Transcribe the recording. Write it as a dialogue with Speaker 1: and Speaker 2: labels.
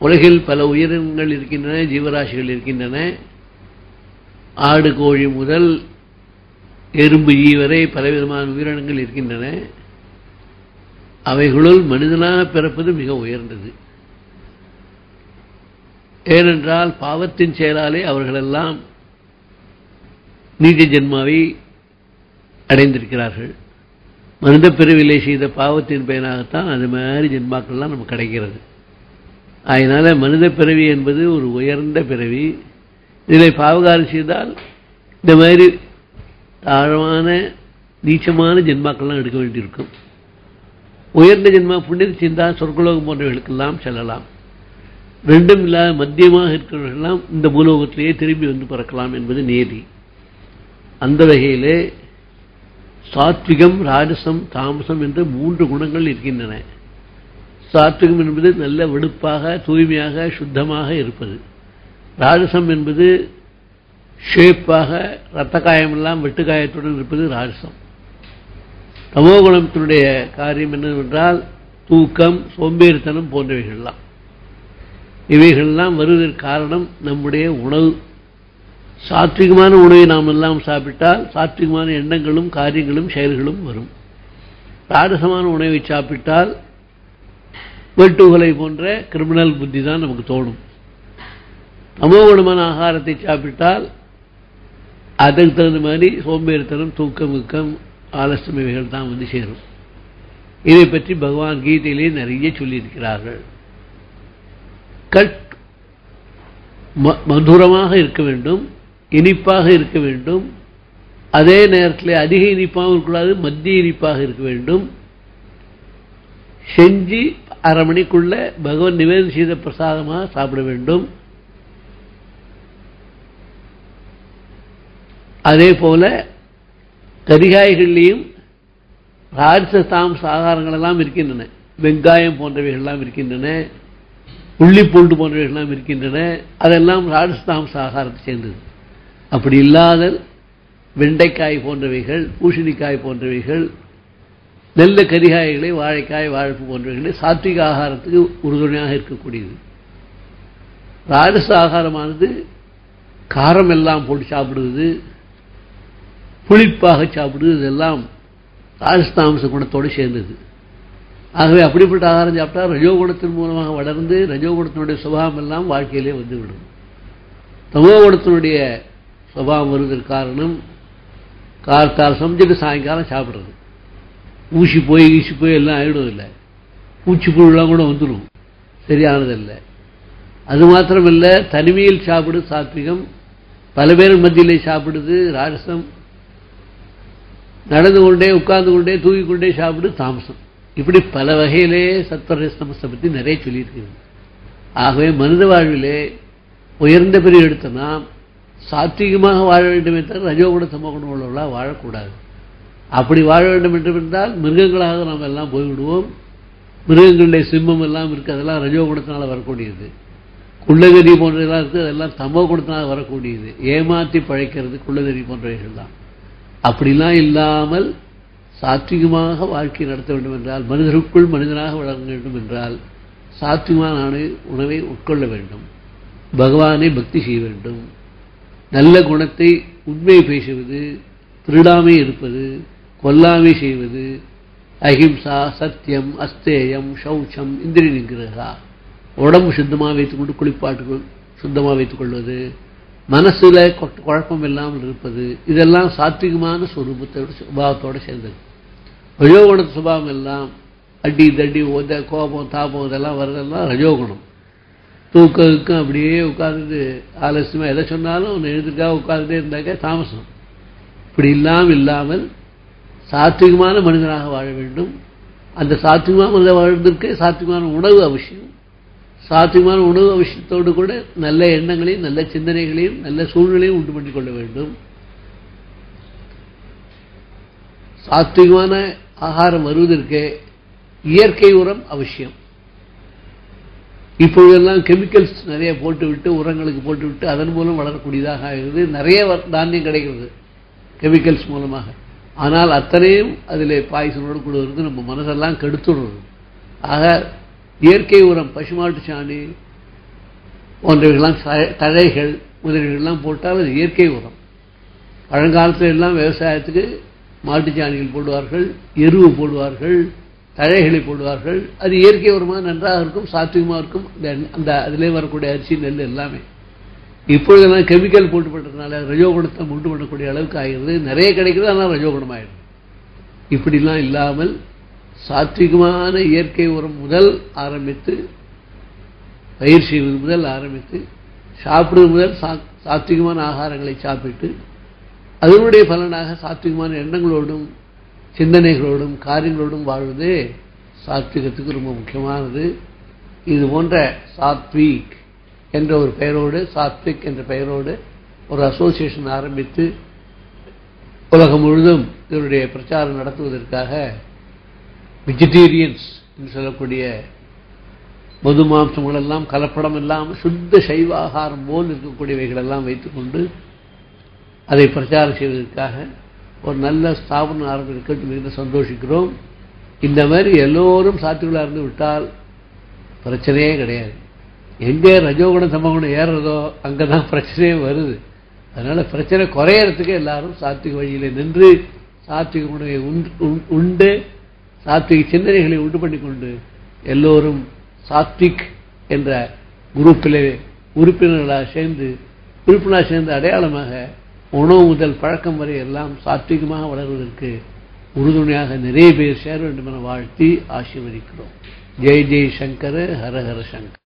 Speaker 1: உலகில் பல உயிரினங்கள் இருக்கின்றன, ஜீவராசிகள் இருக்கின்றன. ஆடு கோழி முதல் எறும்பு ஈ வரை பலவிதமான உயிரினங்கள் இருக்கின்றன. அவைகளுள் மனிதனாக பிறப்பது மிக உயர்ந்தது. ஏனென்றால் பாவத்தின் செயலாலே அவர்களெல்லாம் நீச்ச ஜென்மாவை அடைந்திருக்கிறார்கள். மனித பிறவிலே செய்த பாவத்தின் பயனாகத்தான் அது மாதிரி ஜென்மாக்கள்லாம் நமக்கு கிடைக்கிறது. அதனால மனித பிறவி என்பது ஒரு உயர்ந்த பிறவி. இதில் பாவகாரம் செய்தால் இந்த மாதிரி தாழ்வான நீச்சமான ஜென்மாக்கள்லாம் எடுக்க வேண்டியிருக்கும். உயர்ந்த ஜென்மா புண்ணியம் செய்தால் சொர்க்கலோகம் போன்றவர்களுக்கெல்லாம் செல்லலாம். ரெண்டும் இல்லாத மத்தியமாக இருக்கிறவர்களெல்லாம் இந்த பூலோகத்திலேயே திரும்பி வந்து பிறக்கலாம் என்பது நியதி. அந்த வகையிலே சாத்விகம், ராஜசம், தாமசம் என்ற 3 குணங்கள் இருக்கின்றன. சாத்விகம் என்பது நல்ல வெடுப்பாக, தூய்மையாக, சுத்தமாக இருப்பது. ராஜசம் என்பது ஷேப்பாக, இரத்த காயமெல்லாம் வெட்டுக்காயத்துடன் இருப்பது ராஜசம். தமோகுணத்தினுடைய காரியம் என்னவென்றால் தூக்கம், சோம்பேறித்தனம் போன்றவைகள்லாம். இவைகள்லாம் வருவதற்கு காரணம் நம்முடைய உணவு. சாத்விகமான உணவை நாம் எல்லாம் சாப்பிட்டால் சாத்விகமான எண்ணங்களும் காரியங்களும் செயல்களும் வரும். ராஜசமான உணவை சாப்பிட்டால் வெட்டுகொலை போன்ற கிரிமினல் புத்தி தான் நமக்கு தோணும். தமோகுணமான ஆகாரத்தை சாப்பிட்டால் அதற்கு தகுந்த மாதிரி சோம்பேறித்தனம், தூக்கம், ஆலஸ்யம் இவைகள் தான் வந்து சேரும். இதை பற்றி பகவான் கீதையிலே நிறைய சொல்லியிருக்கிறார்கள். மதுரமாக இருக்க வேண்டும், இனிப்பாக இருக்க வேண்டும். அதே நேரத்தில் அதிக இனிப்பாக இருக்கக்கூடாது, மத்திய இனிப்பாக இருக்க வேண்டும். செஞ்சு 1/2 மணிக்குள்ள பகவான் நிவேதனம் செய்த பிரசாதமாக சாப்பிட வேண்டும். அதே போல கரிகாய்கள்லையும் ராஜச தாமச ஆகாரங்கள் எல்லாம் இருக்கின்றன. வெங்காயம் போன்றவைகள்லாம் இருக்கின்றன, உள்ளிப்பூண்டு போன்றவைகள்லாம் இருக்கின்றன. அதெல்லாம் ராஜச தாமச ஆகாரத்தை சேர்ந்தது. அப்படி இல்லாத வெண்டைக்காய் போன்றவைகள், பூசணிக்காய் போன்றவைகள், நல்ல கரிகாய்களை, வாழைக்காய், வாழைப்பு போன்றவைகளை சாத்விக ஆகாரத்துக்கு உறுதுணையாக இருக்கக்கூடியது. ராஜச ஆகாரமானது காரம் எல்லாம் போட்டு சாப்பிடுவது, புளிப்பாக சாப்பிடுவது, இதெல்லாம் ராஜஸ்தாமச குணத்தோடு சேர்ந்தது. ஆகவே அப்படிப்பட்ட ஆகாரம் சாப்பிட்டா ரஜோகுணத்தின் மூலமாக வளர்ந்து ரஜோகுணத்தினுடைய சுபாவம் எல்லாம் வாழ்க்கையிலே வந்துவிடும். தமோகுணத்தினுடைய சுபாவம் வருவதற்கு காரணம் கார்த்தால் சமைச்சிட்டு சாயங்காலம் சாப்பிட்றது. ஊசி போய் எல்லாம் ஆயிடும். இல்லை, பூச்சி புழுலாம் கூட வந்துடும், சரியானதில்லை. அது மாத்திரமில்லை, தனிமையில் சாப்பிடுது சாத்விகம், பல பேர் மத்தியிலே சாப்பிடுது ராஜசம், நடந்து கொண்டே, உட்கார்ந்து கொண்டே, தூங்கிக்கொண்டே சாப்பிடு தாமசம். இப்படி பல வகையிலே சத்வரஜஸ்தமசத்தை பற்றி நிறைய சொல்லியிருக்கிறது. ஆகவே மனித வாழ்விலே உயர்ந்த பிரிவு எடுத்த நாம் சாத்விகமாக வாழ வேண்டும் என்றால் ரஜோகுண தமோகுணம் உள்ளவர்களாக வாழக்கூடாது. அப்படி வாழ வேண்டும் என்று இருந்தால் மிருகங்களாக நாம் எல்லாம் போய்விடுவோம். மிருகங்களுடைய சிம்மம் எல்லாம் இருக்குது, அதெல்லாம் ரஜோகுணத்தினால் வரக்கூடியது. குள்ளநெறி போன்றதெல்லாம் இருக்குது, அதெல்லாம் தமோகுணத்தினால் வரக்கூடியது. ஏமாற்றி பழைக்கிறது குள்ளநெறி போன்றவைகள் தான். அப்படிலாம் இல்லாமல் சாத்விகமாக வாழ்க்கை நடத்த வேண்டும் என்றால், மனிதருக்குள் மனிதனாக வளர வேண்டும் என்றால் சாத்விகமான உணவை உட்கொள்ள வேண்டும். பகவானை பக்தி செய்ய வேண்டும். நல்ல குணத்தை, உண்மை பேசுவது, திருடாமை இருப்பது, கொல்லாமை செய்வது, அஹிம்சா, சத்தியம், அஸ்தேயம், சௌச்சம், இந்திரிய நிகிரகா, உடம்பு சுத்தமாக வைத்துக்கொண்டு குளிப்பாட்டு சுத்தமாக வைத்துக் கொள்வது, மனசுல குழப்பம் இல்லாமல் இருப்பது, இதெல்லாம் சாத்விகமான சுரூபத்தோட சுபாவத்தோடு சேர்ந்தது. ரஜோகுண சுபாவம் எல்லாம் அடி தடி உத கோபம் தாபம் இதெல்லாம் வர்றதெல்லாம் ரஜோகுணம். தூக்கம் அப்படியே உட்கார்ந்து ஆலசியமாக எதை சொன்னாலும் எழுதுக்காக உட்கார்ந்துட்டே இருந்தாக்க தாமசம். இப்படி இல்லாமல் சாத்விகமான மனிதனாக வாழ வேண்டும். அந்த சாத்விகமான மனிதன் வாழ்வதற்கு சாத்விகமான உணவு அவசியம். சாத்விகமான உணவு அவசியத்தோடு கூட நல்ல எண்ணங்களையும், நல்ல சிந்தனைகளையும், நல்ல சூழ்நிலையும் உண்டு பண்ணிக் கொள்ள வேண்டும். சாத்விகமான ஆகாரம் வருவதற்கு இயற்கை உரம் அவசியம். இப்பொழுதெல்லாம் கெமிக்கல்ஸ் நிறைய போட்டுவிட்டு, உரங்களுக்கு போட்டுவிட்டு அதன் மூலம் வளரக்கூடியதாக ஆகிறது. நிறைய தானியம் கிடைக்கிறது கெமிக்கல்ஸ் மூலமாக. ஆனால் அத்தனையும் அதில் பாய்சனோடு கூட இருந்து நம்ம மனசெல்லாம் கெடுத்துடுறது. ஆக இயற்கை உரம், பசுமாட்டு சாணி, போன்றவைகள்லாம் தழைகள் முதலீடுகள்லாம் போட்டால் அது இயற்கை உரம். பழங்காலத்தில் எல்லாம் விவசாயத்துக்கு மாட்டுச்சாணிகள் போடுவார்கள், எருவு போடுவார்கள், தழைகளை போடுவார்கள். அது இயற்கை உரமாக நன்றாக இருக்கும், சாத்விகமாக இருக்கும். அந்த அதிலே வரக்கூடிய அரிசி நெல் எல்லாமே இப்பொழுதெல்லாம் கெமிக்கல் போட்டு பண்ணுறதுனால ரஜோகுணத்தை உண்டு பண்ணக்கூடிய அளவுக்கு ஆகிறது. நிறைய கிடைக்கிறது, ஆனால் ரஜோகுணம் ஆகிடும். இப்படிலாம் இல்லாமல் சாத்விகமான இயற்கை உரம் முதல் ஆரம்பித்து, பயிர் செய்வது முதல் ஆரம்பித்து, சாப்பிடுவது முதல் சாத்விகமான ஆகாரங்களை சாப்பிட்டு அதனுடைய பலனாக சாத்விகமான எண்ணங்களோடும் சிந்தனைகளோடும் காரியங்களோடும் வாழ்வதே சாத்விகத்துக்கு ரொம்ப முக்கியமானது. இது போன்ற சாத்விக் என்ற ஒரு பெயரோடு, சாத்விக் என்ற பெயரோடு ஒரு அசோசியேஷன் ஆரம்பித்து உலகம் முழுதும் இதனுடைய பிரச்சாரம் நடத்துவதற்காக வெஜிடேரியன்ஸ் என்று சொல்லக்கூடிய மது மாம்சங்கள் எல்லாம் கலப்படம் இல்லாமல் சுத்த சைவ ஆகாரம் போல் இருக்கக்கூடியவைகள் எல்லாம் வைத்துக்கொண்டு அதை பிரச்சாரம் செய்வதற்காக ஒரு நல்ல ஸ்தாபனம் ஆரம்பிக்க மிகுந்த சந்தோஷிக்கிறோம். இந்த மாதிரி எல்லோரும் சாத்விகளாக இருந்து விட்டால் பிரச்சனையே கிடையாது. எங்கே ரஜோகுணம் சமகுணம் ஏறுறதோ அங்கதான் பிரச்சனையே வருது. அதனால பிரச்சனை குறையறதுக்கு எல்லாரும் சாத்விக வழியில நின்று சாத்விக உணவை உண்டு சாத்விக சிந்தனைகளை உண்டு பண்ணிக்கொண்டு எல்லோரும் சாத்விக் என்ற குரூப்பிலே உறுப்பினர்களாக சேர்ந்து அடையாளமாக உணவு முதல் பழக்கம் வரை எல்லாம் சாத்விகமாக வளர்வதற்கு உறுதுணையாக நிறைய பேர் சேர வேண்டும் என வாழ்த்தி ஆசீர்வதிக்கிறோம். ஜெய் ஜெய் சங்கர, ஹர ஹர சங்கர்.